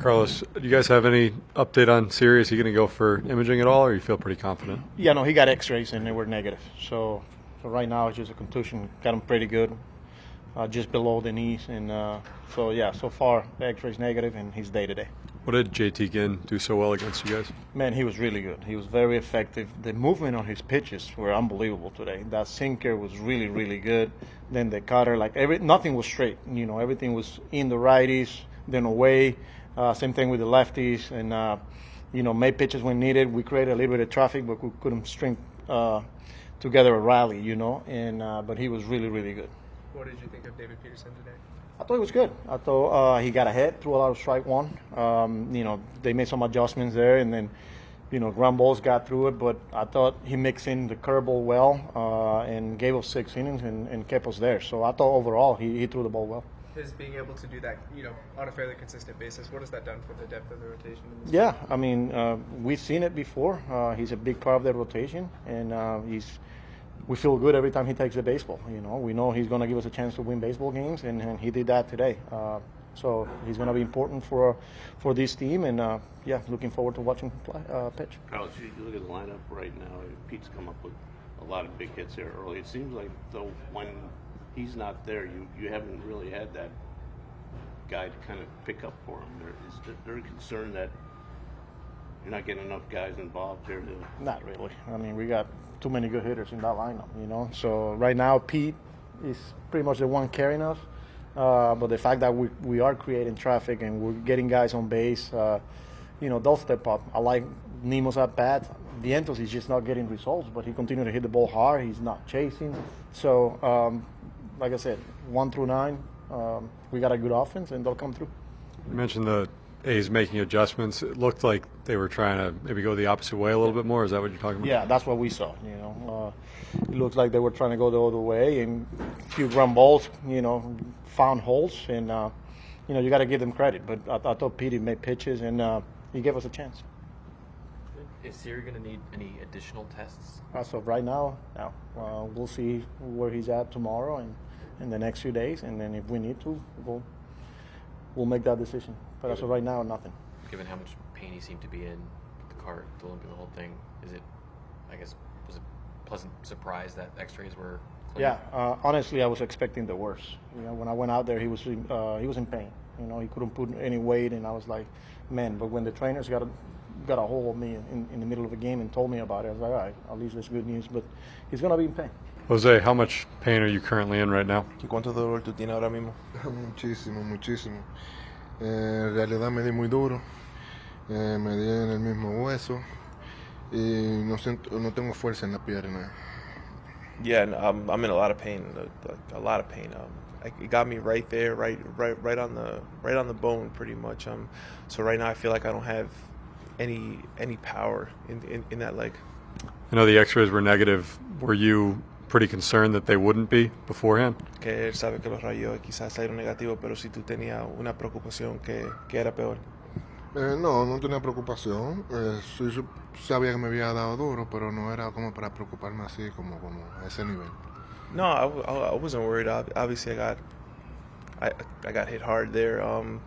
Carlos, do you guys have any update on Siri? Is he going to go for imaging at all, or you feel pretty confident? Yeah, no, he got X-rays and they were negative. So right now it's just a contusion. Got him pretty good, just below the knees. And so far the X-ray's negative and he's day-to-day. What did JT Ginn do so well against you guys? Man, he was really good. He was very effective. The movement on his pitches were unbelievable today. That sinker was really, really good. Then the cutter, nothing was straight. Everything was in the righties, then away. Same thing with the lefties, and made pitches when needed. We created a little bit of traffic, but we couldn't string together a rally. But he was really, really good. What did you think of David Peterson today? I thought it was good. I thought he got ahead, threw a lot of strike one. They made some adjustments there, and then, ground balls got through it. But I thought he mixed in the curveball well and gave us 6 innings and kept us there. So I thought overall he threw the ball well. His being able to do that, on a fairly consistent basis, what has that done for the depth of the rotation? Yeah, I mean, we've seen it before. He's a big part of the rotation, and we feel good every time he takes the baseball. We know he's going to give us a chance to win baseball games, and he did that today. So he's going to be important for this team, and looking forward to watching him pitch. Carlos, you look at the lineup right now. Pete's come up with a lot of big hits here early. It seems like though when he's not there, you haven't really had that guy to kind of pick up for him. They're concerned that you're not getting enough guys involved here. Not really. I mean, we got too many good hitters in that lineup, So right now, Pete is pretty much the one carrying us. But the fact that we are creating traffic and we're getting guys on base, they'll step up. I like Nemo's at bat. Vientos is just not getting results, but he continued to hit the ball hard. He's not chasing. So, like I said, 1 through 9, we got a good offense, and they'll come through. You mentioned the A's making adjustments. It looked like they were trying to maybe go the opposite way a little bit more. Is that what you're talking about? Yeah, that's what we saw. It looks like they were trying to go the other way, and a few ground balls, found holes, and you got to give them credit. But I thought Petey made pitches, and he gave us a chance. Is Siri going to need any additional tests? As of right now, no. We'll see where he's at tomorrow and in the next few days, and then if we need to, we'll make that decision. But as of right now, nothing. Given how much pain he seemed to be in, the cart, the limping, the whole thing, was it a pleasant surprise that X-rays were clean? Yeah, honestly, I was expecting the worst. When I went out there, he was in pain. He couldn't put any weight, and I was like, man. But when the trainers got a hold of me in the middle of a game and told me about it, I was like, all right, at least that's good news. But he's going to be in pain. Jose, how much pain are you currently in right now? ¿Y cuánto dolor tú tienes ahora mismo? Muchísimo. En realidad me di muy duro. Me di en el mismo hueso. Y no tengo fuerza en la pierna. Yeah, I'm in a lot of pain. A lot of pain. It got me right there, right on the bone, pretty much. So right now I feel like I don't have any power in that leg. I know the X-rays were negative. Were you pretty concerned that they wouldn't be beforehand? Que él sabe que los rayos quizás salieron negativos, pero si tú tenías una preocupación que era peor. No tenía preocupación. Sí sabía que me había dado duro, pero no era como para preocuparme así, como a ese nivel. No, I wasn't worried. Obviously, I got hit hard there,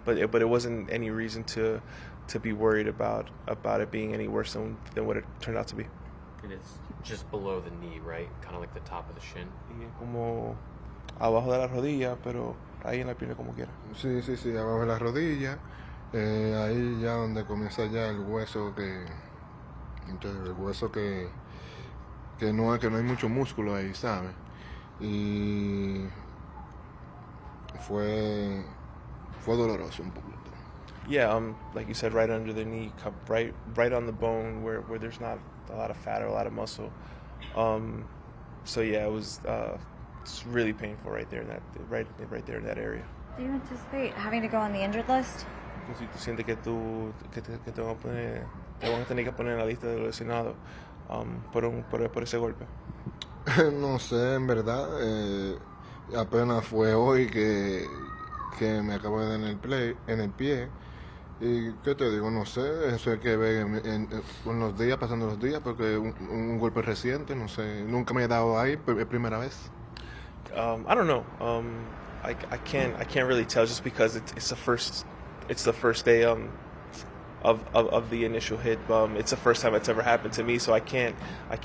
but it wasn't any reason to be worried about it being any worse than what it turned out to be. And it's just below the knee, right? Kind of like the top of the shin. Y como abajo de la rodilla, pero ahí en la pierna como quiera. Sí, abajo de la rodilla. Ahí ya donde comienza ya el hueso que no hay mucho músculo ahí, ¿sabes? Y fue doloroso un poquito. Yeah, like you said, right under the knee, right on the bone where there's not a lot of fat or a lot of muscle. So yeah, it was it's really painful right there in that area. Do you anticipate having to go on the injured list? Si tú sientes que te van a tener que poner en la lista de los lesionados por ese golpe. No sé, en verdad, apenas fue hoy que me acabo de dar en el pie. Y qué te digo, no sé, eso hay que ver con los días, pasando los días, porque un golpe reciente, no sé, nunca me he dado ahí, es primera vez. I don't know. I can't really tell just because it's the first day of the initial hit. It's the first time it's ever happened to me, so I can't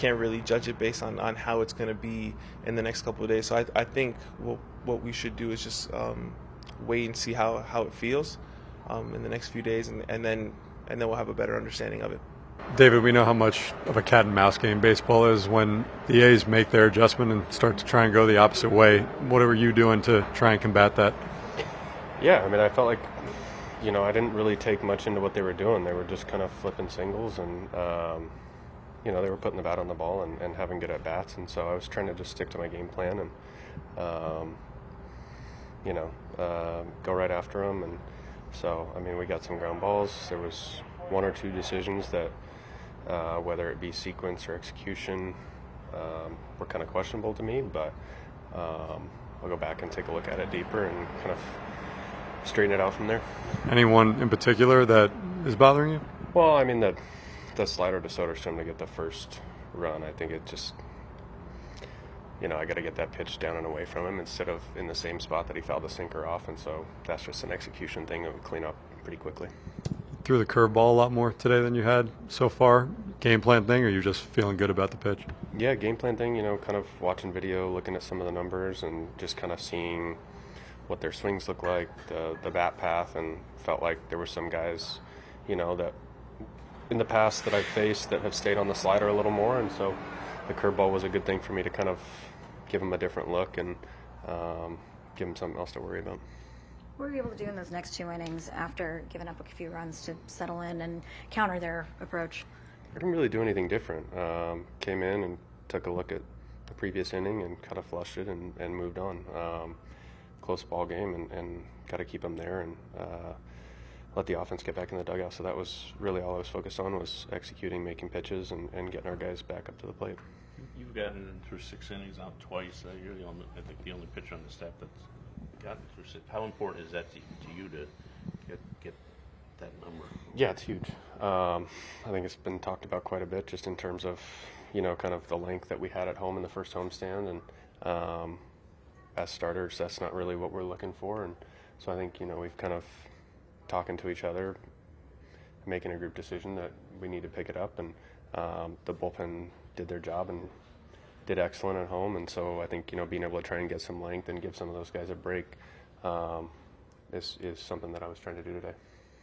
really judge it based on how it's going to be in the next couple of days. So I think what we should do is just wait and see how it feels in the next few days, and then we'll have a better understanding of it. David, we know how much of a cat and mouse game baseball is. When the A's make their adjustment and start to try and go the opposite way, what were you doing to try and combat that? Yeah, I mean, I felt like, I didn't really take much into what they were doing. They were just kind of flipping singles, and they were putting the bat on the ball and having good at bats. And so I was trying to just stick to my game plan and go right after them. And so, I mean, we got some ground balls. There was one or two decisions that, whether it be sequence or execution, were kind of questionable to me, but I'll go back and take a look at it deeper and kind of straighten it out from there. Anyone in particular that is bothering you? Well, I mean, the slider to Soderstrom to get the first run, I think it just, I got to get that pitch down and away from him instead of in the same spot that he fouled the sinker off, and so that's just an execution thing that would clean up pretty quickly. Threw the curveball a lot more today than you had so far. Game plan thing, or are you just feeling good about the pitch? Yeah, game plan thing, kind of watching video, looking at some of the numbers, and just kind of seeing what their swings look like, the bat path, and felt like there were some guys, that in the past that I've faced that have stayed on the slider a little more, and so the curveball was a good thing for me to kind of give them a different look and give them something else to worry about. What were you able to do in those next 2 innings after giving up a few runs to settle in and counter their approach? I didn't really do anything different. Came in and took a look at the previous inning and kind of flushed it and moved on. Close ball game and got to keep them there and let the offense get back in the dugout. So that was really all I was focused on, was executing, making pitches, and getting our guys back up to the plate. You've gotten through 6 innings out twice. You're the only pitcher on the staff that's gotten through 6. How important is that to you to get that number? Yeah, it's huge. I think it's been talked about quite a bit, just in terms of kind of the length that we had at home in the first homestand, and as starters, that's not really what we're looking for. And so I think we've kind of talking to each other, making a group decision that we need to pick it up, and the bullpen did their job and did excellent at home. And so I think being able to try and get some length and give some of those guys a break is something that I was trying to do today.